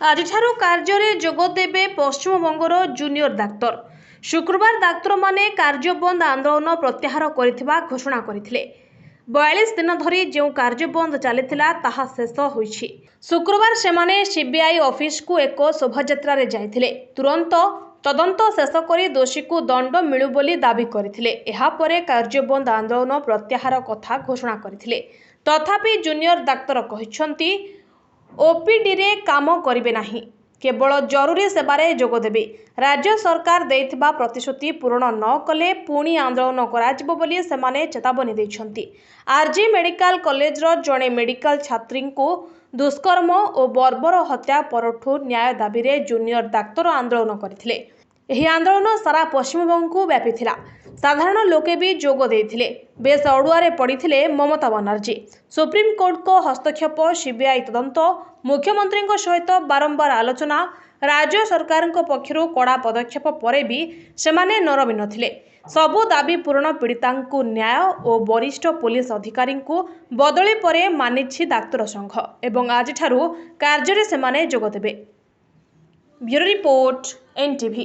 ଆଜିଠାରୁ କାର୍ଯ୍ୟରେ ଯୋଗ ଦେବେ ପଶ୍ଚିମବଙ୍ଗର ଜୁନିୟର ଡାକ୍ତର। ଶୁକ୍ରବାର ଡାକ୍ତରମାନେ କାର୍ଯ୍ୟ ବନ୍ଦ ଆନ୍ଦୋଳନ ପ୍ରତ୍ୟାହାର କରିଥିବା ଘୋଷଣା କରିଥିଲେ। 42 ଦିନ ଧରି ଯେଉଁ କାର୍ଯ୍ୟ ବନ୍ଦ ଚାଲିଥିଲା ତାହା ଶେଷ ହୋଇଛି। ଶୁକ୍ରବାର ସେମାନେ ସିବିଆଇ ଅଫିସକୁ ଏକ ଶୋଭାଯାତ୍ରାରେ ଯାଇଥିଲେ। ତୁରନ୍ତ ତଦନ୍ତ ଶେଷ କରି ଦୋଷୀକୁ ଦଣ୍ଡ ମିଳୁ ବୋଲି ଦାବି କରିଥିଲେ। ଏହାପରେ କାର୍ଯ୍ୟ ବନ୍ଦ ଆନ୍ଦୋଳନ ପ୍ରତ୍ୟାହାର କଥା ଘୋଷଣା କରିଥିଲେ। ତଥାପି ଜୁନିୟର ଡାକ୍ତର କହିଛନ୍ତି ଓପିଡିରେ କାମ କରିବେ ନାହିଁ, କେବଳ ଜରୁରୀ ସେବାରେ ଯୋଗ ଦେବେ। ରାଜ୍ୟ ସରକାର ଦେଇଥିବା ପ୍ରତିଶ୍ରୁତି ପୂରଣ ନ କଲେ ପୁଣି ଆନ୍ଦୋଳନ କରାଯିବ ବୋଲି ସେମାନେ ଚେତାବନୀ ଦେଇଛନ୍ତି। ଆର୍ଜି ମେଡିକାଲ କଲେଜର ଜଣେ ମେଡିକାଲ ଛାତ୍ରୀଙ୍କୁ ଦୁଷ୍କର୍ମ ଓ ବର୍ବର ହତ୍ୟା ପରଠୁ ନ୍ୟାୟ ଦାବିରେ ଜୁନିୟର ଡାକ୍ତର ଆନ୍ଦୋଳନ କରିଥିଲେ। ଏହି ଆନ୍ଦୋଳନ ସାରା ପଶ୍ଚିମବଙ୍ଗକୁ ବ୍ୟାପିଥିଲା। ସାଧାରଣ ଲୋକେ ବି ଯୋଗ ଦେଇଥିଲେ। ବେଶ ଅଡୁଆରେ ପଡ଼ିଥିଲେ ମମତା ବାନାର୍ଜୀ। ସୁପ୍ରିମକୋର୍ଟଙ୍କ ହସ୍ତକ୍ଷେପ, ସିବିଆଇ ତଦନ୍ତ, ମୁଖ୍ୟମନ୍ତ୍ରୀଙ୍କ ସହିତ ବାରମ୍ବାର ଆଲୋଚନା, ରାଜ୍ୟ ସରକାରଙ୍କ ପକ୍ଷରୁ କଡ଼ା ପଦକ୍ଷେପ ପରେ ବି ସେମାନେ ନରମି ନଥିଲେ। ସବୁ ଦାବି ପୂରଣ, ପୀଡ଼ିତାଙ୍କୁ ନ୍ୟାୟ ଓ ବରିଷ୍ଠ ପୁଲିସ ଅଧିକାରୀଙ୍କୁ ବଦଳି ପରେ ମାନିଛି ଡାକ୍ତର ସଂଘ ଏବଂ ଆଜିଠାରୁ କାର୍ଯ୍ୟରେ ସେମାନେ ଯୋଗ ଦେବେ। Bureau report, NTV।